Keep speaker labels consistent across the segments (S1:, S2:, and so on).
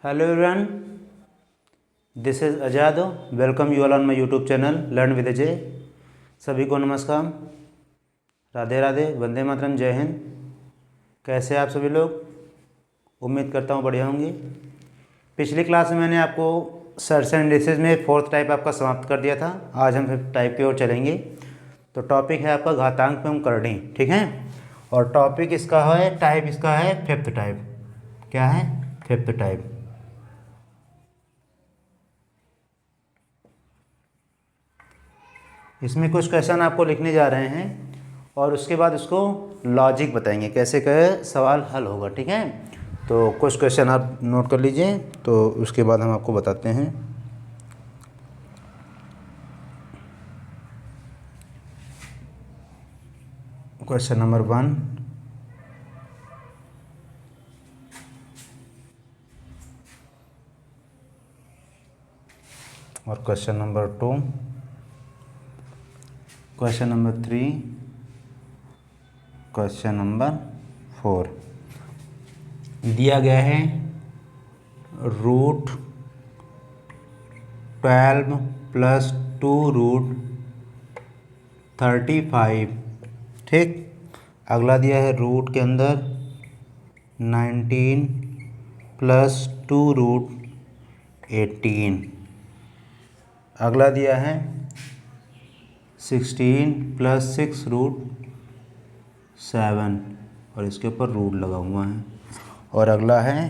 S1: Hello everyone, this is Ajado. Welcome you all on my YouTube channel Learn with Ajay. सभी को नमस्कार, राधे राधे, वंदे मातरम, जय हिंद। कैसे आप सभी लोग? उम्मीद करता हूँ बढ़िया होंगे। पिछली क्लास में मैंने आपको सर्च एंड डिसीज में फोर्थ टाइप आपका समाप्त कर दिया था। आज हम फिफ्थ टाइप की ओर चलेंगे। तो टॉपिक है आपका घातांक एवं करणी, ठीक है। और टॉपिक इसका है, टाइप इसका है फिफ्थ टाइप। क्या है? Fifth type. इसमें कुछ क्वेश्चन आपको लिखने जा रहे हैं और उसके बाद उसको लॉजिक बताएंगे, कैसे कैसे सवाल हल होगा, ठीक है। तो कुछ क्वेश्चन आप नोट कर लीजिए, तो उसके बाद हम आपको बताते हैं। क्वेश्चन नंबर 1, और question number 2, question number 3, question number 4 दिया गया है। रूट 12 प्लस 2 रूट 35, ठीक। अगला दिया है रूट के अंदर 19 प्लस 2 रूट 18। अगला दिया है 16 प्लस 6 रूट 7 और इसके ऊपर रूट लगा हुआ है। और अगला है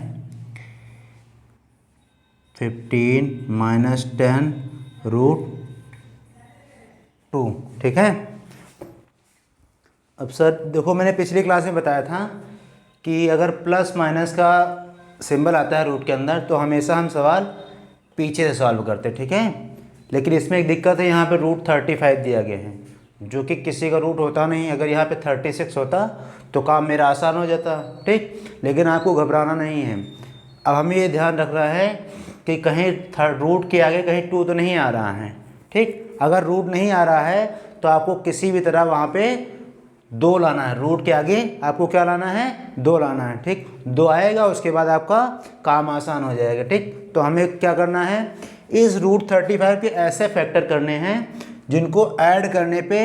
S1: 15 माइनस 10 रूट 2, ठीक है। अब सर देखो, मैंने पिछली क्लास में बताया था कि अगर प्लस माइनस का सिंबल आता है रूट के अंदर तो हमेशा हम सवाल पीछे से सॉल्व करते, ठीक है। लेकिन इसमें एक दिक्कत है, यहाँ पे रूट 35 दिया गया है जो कि किसी का रूट होता नहीं। अगर यहाँ पे 36 होता तो काम मेरा आसान हो जाता, ठीक। लेकिन आपको घबराना नहीं है। अब हमें ये ध्यान रख रहा है कि कहीं रूट के आगे कहीं 2 तो नहीं आ रहा है, ठीक। अगर रूट नहीं आ रहा है तो आपको किसी भी तरह वहाँ पे 2 लाना है। रूट के आगे आपको क्या लाना है? 2 लाना है, ठीक। 2 आएगा, उसके बाद आपका काम आसान हो जाएगा, ठीक। तो हमें क्या करना है? इस रूट 35 के ऐसे फैक्टर करने हैं जिनको ऐड करने पे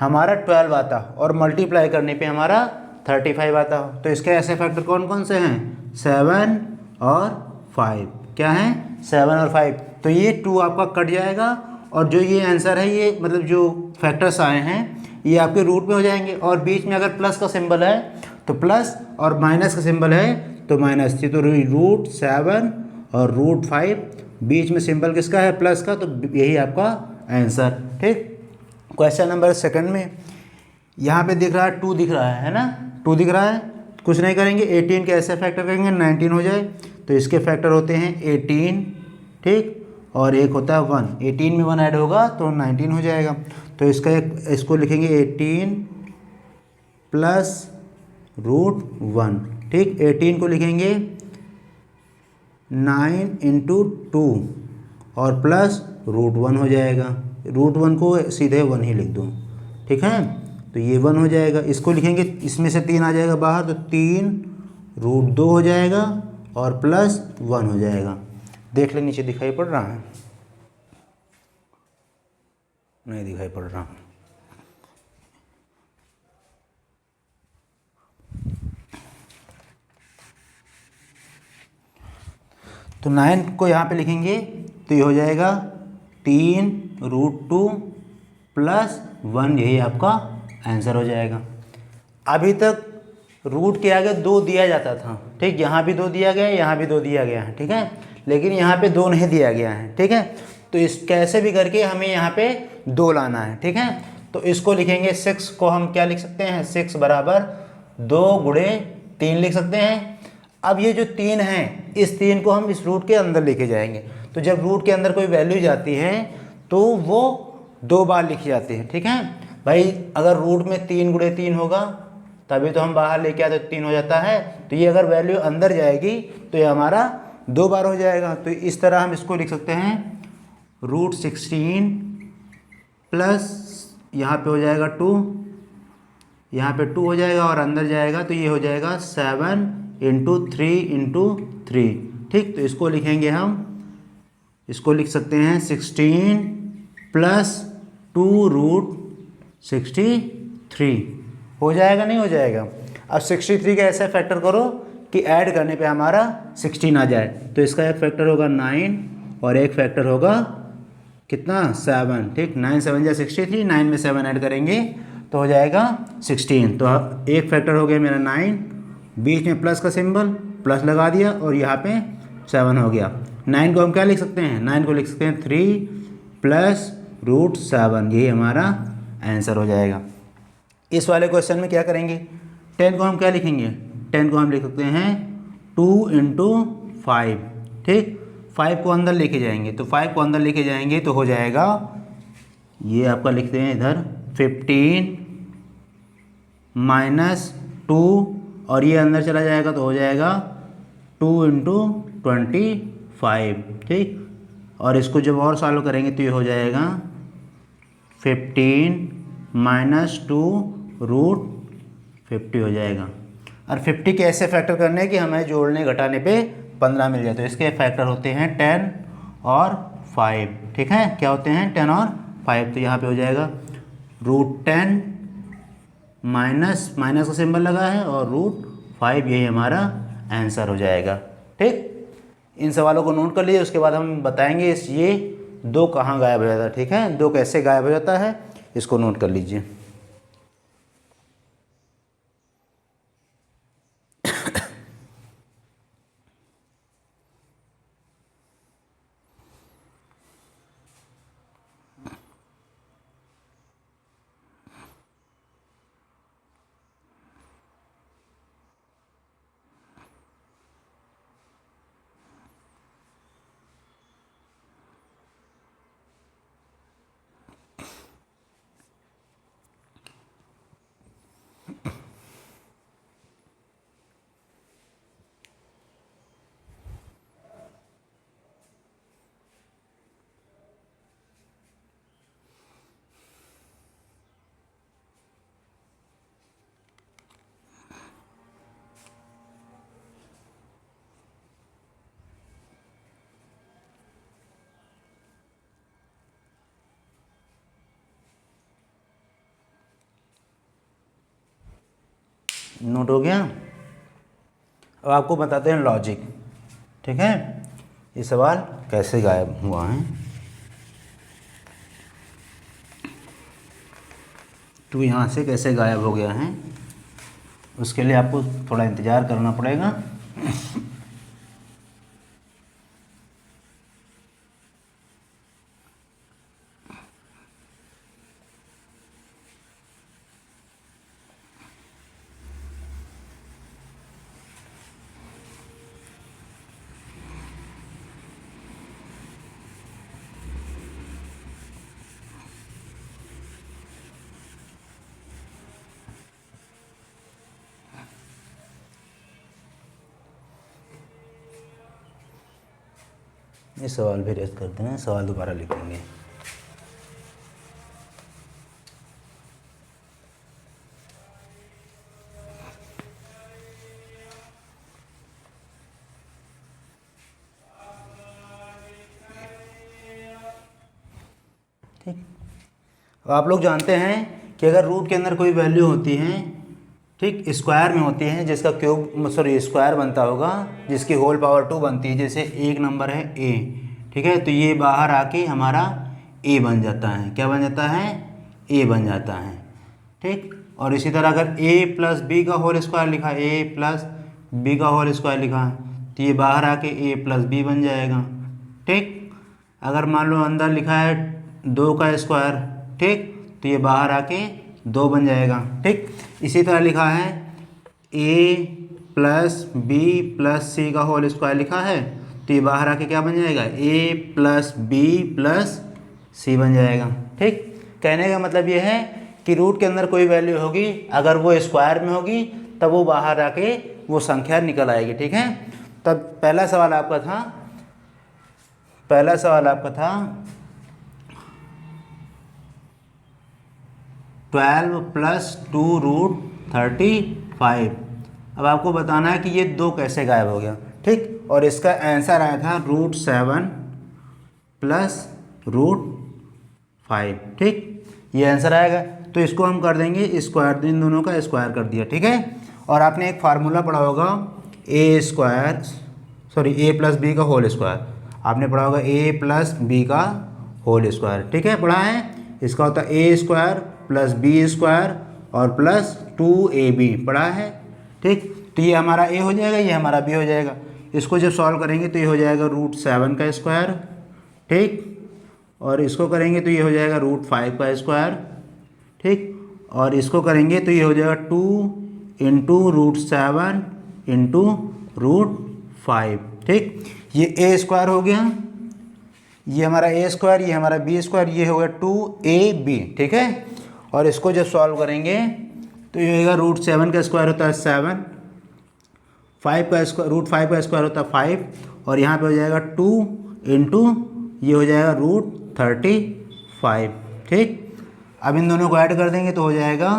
S1: हमारा 12 आता और मल्टीप्लाई करने पे हमारा 35 आता हो। तो इसके ऐसे फैक्टर कौन कौन से हैं? 7 और 5। क्या है? 7 और 5। तो ये 2 आपका कट जाएगा और जो ये आंसर है, ये मतलब जो फैक्टर्स आए हैं ये आपके रूट में हो जाएंगे। और बीच में अगर प्लस का सिंबल है तो प्लस, और माइनस का सिंबल है तो माइनस थी। तो रूट 7 और रूट 5, बीच में सिंबल किसका है? प्लस का। तो यही आपका आंसर, ठीक। क्वेश्चन नंबर 2 में यहाँ पे दिख रहा है 2 दिख रहा है ना, 2 दिख रहा है। कुछ नहीं करेंगे, 18 के ऐसे फैक्टर करेंगे 19 हो जाए। तो इसके फैक्टर होते हैं 18, ठीक, और एक होता है 1। 18 में 1 ऐड होगा तो 19 हो जाएगा। तो इसको लिखेंगे 18 प्लस रूट 1, ठीक। 18 को लिखेंगे 9 इंटू 2 और प्लस रूट 1 हो जाएगा। रूट 1 को सीधे 1 ही लिख दो, ठीक है। तो ये 1 हो जाएगा। इसको लिखेंगे, इसमें से 3 आ जाएगा बाहर, तो 3 रूट 2 हो जाएगा और प्लस 1 हो जाएगा। देख ले, नीचे दिखाई पड़ रहा है? नहीं दिखाई पड़ रहा। तो 9 को यहाँ पे लिखेंगे तो ये हो जाएगा 3 रूट 2 प्लस 1, यही आपका आंसर हो जाएगा। अभी तक रूट के आगे 2 दिया जाता था, ठीक। यहाँ भी 2 दिया गया है, यहाँ भी 2 दिया गया है, ठीक है। लेकिन यहाँ पे 2 नहीं दिया गया है, ठीक है। तो इस कैसे भी करके हमें यहाँ पे 2 लाना है, ठीक है। तो इसको लिखेंगे 6 को हम क्या लिख सकते हैं? 6 बराबर 2 गुणे 3 लिख सकते हैं। अब ये जो 3 है, इस 3 को हम इस रूट के अंदर लेके जाएंगे। तो जब रूट के अंदर कोई वैल्यू जाती है तो वो 2 बार लिखी जाती है, ठीक है भाई। अगर रूट में 3 गुणे 3 होगा तभी तो हम बाहर लेके आते, 3 हो जाता है। तो ये अगर वैल्यू अंदर जाएगी तो ये हमारा 2 बार हो जाएगा। तो इस तरह हम इसको लिख सकते हैं रूट 16 प्लस यहाँ पे हो जाएगा 2, यहाँ पे 2 हो जाएगा और अंदर जाएगा तो ये हो जाएगा 7 इंटू 3 इंटू 3, ठीक, तो इसको लिखेंगे हम, इसको लिख सकते हैं 16 प्लस 2√63। हो जाएगा नहीं हो जाएगा? अब 63 का ऐसा फैक्टर करो कि ऐड करने पे हमारा 16 आ जाए। तो इसका एक फैक्टर होगा 9 और एक फैक्टर होगा कितना 7। ठीक, 9 7 जा 63, 9 में 7 ऐड करेंगे तो हो जाएगा 16। तो एक फैक्टर हो गया मेरा 9, बीच में प्लस का सिंबल, प्लस लगा दिया और यहाँ पे 7 हो गया। 9 को हम क्या लिख सकते हैं? 9 को लिख सकते हैं 3 प्लस √7, यही हमारा आंसर हो जाएगा। इस वाले क्वेश्चन में क्या करेंगे? 10 को हम क्या लिखेंगे? 10 को हम लिख सकते हैं 2 × 5। ठीक, 5 को अंदर लेके जाएंगे, तो 5 को अंदर लेके जाएंगे तो हो जाएगा, ये आपका लिखते हैं इधर 15 - 2 और ये अंदर चला जाएगा तो हो जाएगा 2 × 25। ठीक, और इसको जब और सॉल्व करेंगे तो ये हो जाएगा 15 - 2√50 हो जाएगा। और 50 के ऐसे फैक्टर करने हैं कि हमें जोड़ने घटाने पे 15 मिल जाए। तो इसके फैक्टर होते हैं 10 और 5। ठीक है, क्या होते हैं? 10 और 5। तो यहाँ पे हो जाएगा √10 माइनस का सिंबल लगा है और √5, यही हमारा आंसर हो जाएगा। ठीक, इन सवालों को नोट कर लीजिए, उसके बाद हम बताएंगे ये 2 कहाँ गायब हो जाता है। ठीक है, 2 कैसे गायब हो जाता है, इसको नोट कर लीजिए। नोट हो गया? अब आपको बताते हैं लॉजिक। ठीक है, ये सवाल कैसे गायब हुआ है। 2 यहाँ से कैसे गायब हो गया है, उसके लिए आपको थोड़ा इंतज़ार करना पड़ेगा। ये सवाल भी रेस्ट करते हैं, सवाल दोबारा लिखेंगे। ठीक, अब आप लोग जानते हैं कि अगर रूट के अंदर कोई वैल्यू होती है, ठीक, स्क्वायर में होती है, जिसका क्यूब स्क्वायर बनता होगा, जिसकी होल पावर 2 बनती है, जैसे एक नंबर है a। ठीक है, तो ये बाहर आके हमारा a बन जाता है। क्या बन जाता है? a बन जाता है। ठीक, और इसी तरह अगर a + b का होल स्क्वायर लिखा, a + b का होल स्क्वायर लिखा, तो ये बाहर आके a + b बन जाएगा। ठीक, अगर मान लो अंदर लिखा है 2 का स्क्वायर, ठीक, तो ये बाहर आके 2 बन जाएगा। ठीक, इसी तरह लिखा है a + b + c का होल स्क्वायर लिखा है, तो ये बाहर आके क्या बन जाएगा? a + b + c बन जाएगा। ठीक, कहने का मतलब ये है कि रूट के अंदर कोई वैल्यू होगी, अगर वो स्क्वायर में होगी तब वो बाहर आके वो संख्या निकल आएगी। ठीक है, तब पहला सवाल आपका था 12 + 2√35। अब आपको बताना है कि ये 2 कैसे गायब हो गया। ठीक, और इसका आंसर आया था √7 प्लस √5, ठीक, ये आंसर आएगा। तो इसको हम कर देंगे स्क्वायर, इन दोनों का स्क्वायर कर दिया, ठीक है। और आपने एक फार्मूला पढ़ा होगा ए प्लस बी का होल स्क्वायर, आपने पढ़ा होगा ए प्लस बी का होल स्क्वायर, ठीक है, पढ़ा है। इसका होता है ए स्क्वायर प्लस बी स्क्वायर और प्लस 2ab, पढ़ा है, ठीक। तो ये हमारा ए हो जाएगा, ये हमारा बी हो जाएगा। इसको जब सॉल्व करेंगे तो ये हो जाएगा √7 का स्क्वायर, ठीक, और इसको करेंगे तो ये हो जाएगा √5 का स्क्वायर, ठीक, और इसको करेंगे तो ये हो जाएगा 2 इंटू √7 इंटू √5, ठीक। ये ए स्क्वायर हो गया, ये हमारा ए स्क्वायर, ये हमारा बी स्क्वायर, ये हो गया 2ab, ठीक है। और इसको जब सॉल्व करेंगे तो ये होगा √7 का स्क्वायर होता है 7, 5 का स्क्वायर √5 का स्क्वायर होता है 5, और यहाँ पे हो जाएगा 2 इंटू ये हो जाएगा √35, ठीक। अब इन दोनों को ऐड कर देंगे तो हो जाएगा,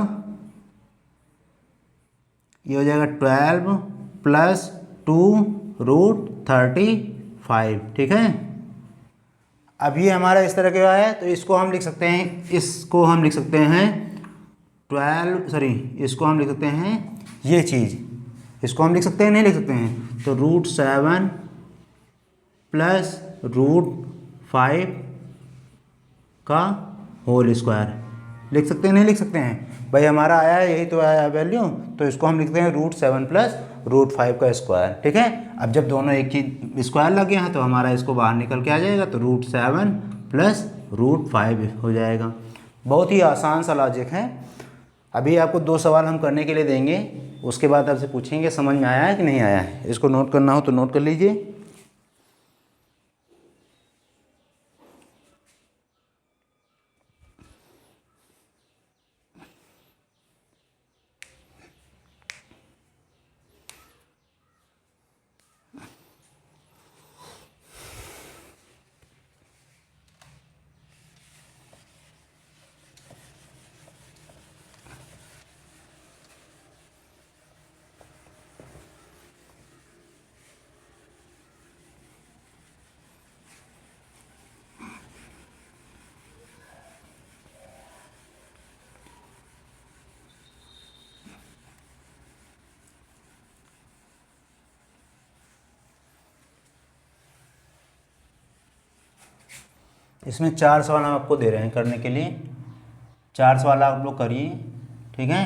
S1: ये हो जाएगा 12 प्लस 2√35, ठीक है। अब ये हमारा इस तरह का है, तो इसको हम लिख सकते हैं, इसको हम लिख सकते हैं इसको हम लिख सकते हैं ये चीज़, इसको हम लिख सकते हैं, नहीं लिख सकते हैं, तो √7 प्लस √5 का होल स्क्वायर लिख सकते हैं, नहीं लिख सकते हैं भाई, हमारा आया है, यही तो आया वैल्यू, तो इसको हम लिखते हैं √7 प्लस √5 का स्क्वायर, ठीक है। अब जब दोनों एक ही स्क्वायर लगे हैं तो हमारा इसको बाहर निकल के आ जाएगा, तो √7 प्लस √5 हो जाएगा। बहुत ही आसान सा लॉजिक है। अभी आपको 2 सवाल हम करने के लिए देंगे, उसके बाद आपसे पूछेंगे समझ में आया है कि नहीं आया है। इसको नोट करना हो तो नोट कर लीजिए। इसमें 4 सवाल हम आपको दे रहे हैं करने के लिए, 4 सवाल आप लोग करिए, ठीक है।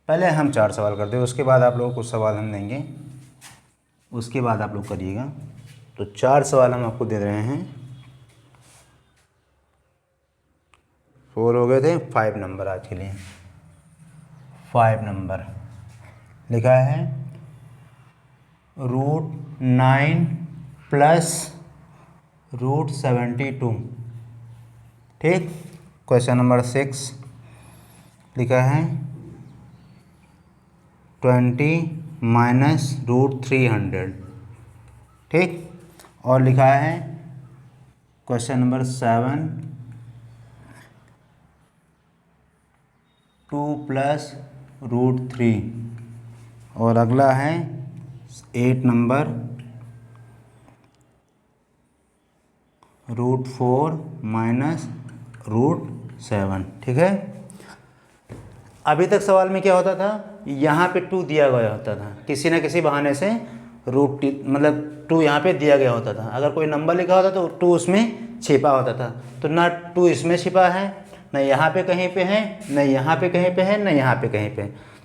S1: पहले हम 4 सवाल करते हैं, उसके बाद आप लोगों को कुछ सवाल हम देंगे, उसके बाद आप लोग करिएगा। तो 4 सवाल हम आपको दे रहे हैं, 4 हो गए थे, 5 नंबर आज के लिए। 5 नंबर लिखा है √9 प्लस √72, ठीक। क्वेश्चन नंबर 6 लिखा है 20 माइनस √300, ठीक। और लिखा है क्वेश्चन नंबर 7 2 प्लस √3, और अगला है 8 नंबर √4 माइनस √7, ठीक है। अभी तक सवाल में क्या होता था, यहाँ पे 2 दिया गया होता था, किसी न किसी बहाने से मतलब 2 यहाँ पे दिया गया होता था। अगर कोई नंबर लिखा होता तो 2 उसमें छिपा होता था, तो ना 2 इसमें छिपा है, न यहाँ पे कहीं पे है, न यहाँ पे कहीं पे है, न यहाँ पे कहीं पे।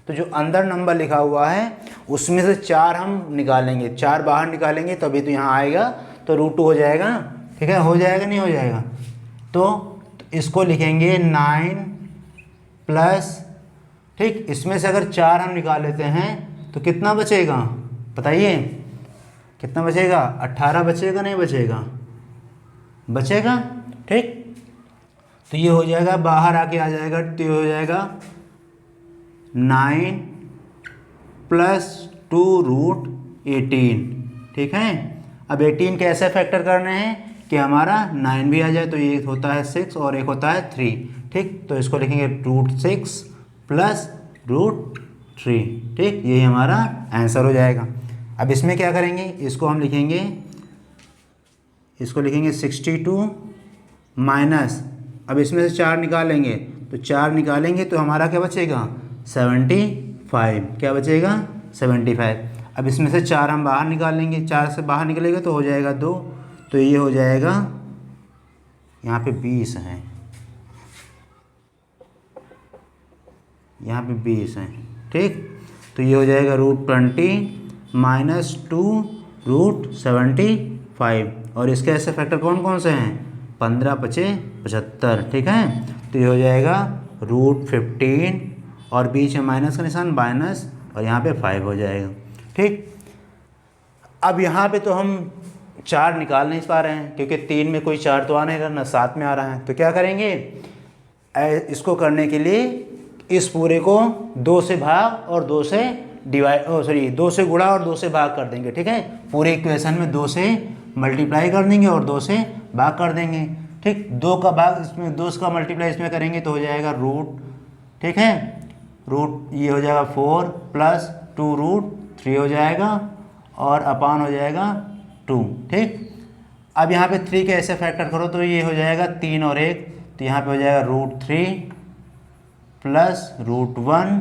S1: तो जो अंदर नंबर लिखा हुआ है उसमें से 4 हम निकालेंगे, 4 बाहर निकालेंगे तभी तो यहाँ आएगा, तो √2 हो जाएगा, ठीक है। हो जाएगा नहीं हो जाएगा, तो इसको लिखेंगे 9 प्लस, ठीक, इसमें से अगर 4 हम निकाल लेते हैं तो कितना बचेगा बताइए, कितना बचेगा, 18 बचेगा, नहीं बचेगा, बचेगा, ठीक। तो ये हो जाएगा, बाहर आके आ जाएगा, तो ये हो जाएगा 9 प्लस 2√18, ठीक है। अब 18 कैसे फैक्टर करने हैं कि हमारा 9 भी आ जाए, तो ये होता है 6 और एक होता है 3, ठीक। तो इसको लिखेंगे √6 प्लस √3, ठीक, यही हमारा आंसर हो जाएगा। अब इसमें क्या करेंगे, इसको हम लिखेंगे, इसको लिखेंगे 62 माइनस, अब इसमें से 4 निकालेंगे, तो 4 निकालेंगे तो हमारा क्या बचेगा 75, क्या बचेगा 75। अब इसमें से 4 हम बाहर निकाल लेंगे, 4 से बाहर निकलेगा तो हो जाएगा 2, तो ये हो जाएगा यहाँ पे 20 है, यहाँ पे 20 है, ठीक। तो ये हो जाएगा √20 माइनस 2 √75, और इसके ऐसे फैक्टर कौन कौन से हैं, 15 5 75, ठीक है। तो ये हो जाएगा √15 और बीच में माइनस का निशान माइनस, और यहाँ पे 5 हो जाएगा, ठीक। अब यहाँ पे तो हम 4 निकाल नहीं पा रहे हैं क्योंकि 3 में कोई 4 तो आ नहीं रहा, ना 7 में आ रहा है। तो क्या करेंगे, इसको करने के लिए इस पूरे को 2 से भाग और 2 से डिवाइड, 2 से गुणा और 2 से भाग कर देंगे, ठीक है। पूरे इक्वेशन में 2 से मल्टीप्लाई कर देंगे और 2 से भाग कर देंगे, ठीक। 2 का भाग इसमें, 2 का मल्टीप्लाई इसमें करेंगे तो हो जाएगा रूट, ठीक है, रूट ये हो जाएगा 4 प्लस 2 √3 हो जाएगा और अपान हो जाएगा 2, ठीक। अब यहाँ पे 3 के ऐसे फैक्टर करो तो ये हो जाएगा 3 और 1, तो यहाँ पे हो जाएगा √3 प्लस √1,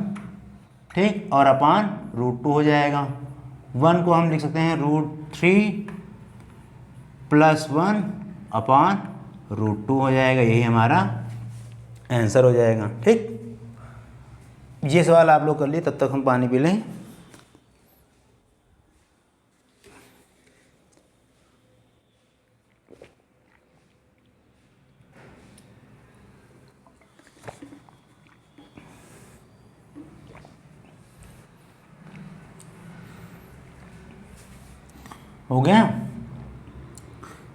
S1: ठीक, और अपान √2 हो जाएगा। 1 को हम लिख सकते हैं √3 प्लस 1 अपान √2 हो जाएगा, यही हमारा आंसर हो जाएगा, ठीक। ये सवाल आप लोग कर लिए, तब तक हम पानी पी लें। हो गया,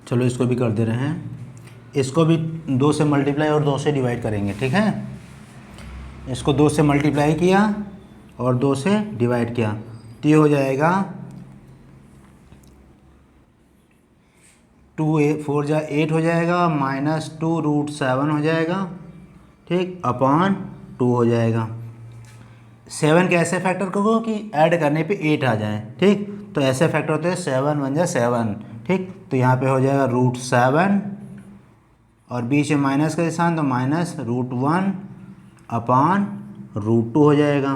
S1: चलो इसको भी कर दे रहे हैं। इसको भी 2 से मल्टीप्लाई और 2 से डिवाइड करेंगे, ठीक है। इसको 2 से मल्टीप्लाई किया और 2 से डिवाइड किया तो ये हो जाएगा 2 4 जा 8 हो जाएगा, माइनस 2 √7 हो जाएगा, ठीक, अपान 2 हो जाएगा। 7 के ऐसे फैक्टर को कि ऐड करने पे 8 आ जाए, ठीक। तो ऐसे फैक्टर होते हैं 7 1 जा 7, ठीक। तो यहाँ पे हो जाएगा √7 और बीच में माइनस का निशान, तो माइनस √1 अपान √2 हो जाएगा,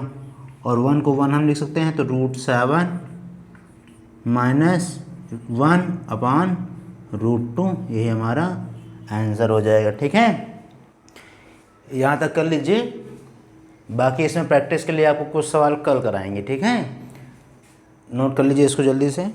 S1: और 1 को 1 हम लिख सकते हैं, तो √7 माइनस 1 अपान √2, यही हमारा आंसर हो जाएगा, ठीक है। यहाँ तक कर लीजिए, बाकी इसमें प्रैक्टिस के लिए आपको कुछ सवाल कल कराएंगे, ठीक है। नोट कर लीजिए इसको जल्दी से।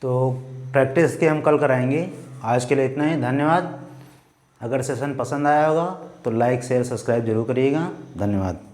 S1: तो प्रैक्टिस के हम कल कराएंगे। आज के लिए इतना ही, धन्यवाद। अगर सेशन पसंद आया होगा तो लाइक शेयर सब्सक्राइब जरूर करिएगा। धन्यवाद।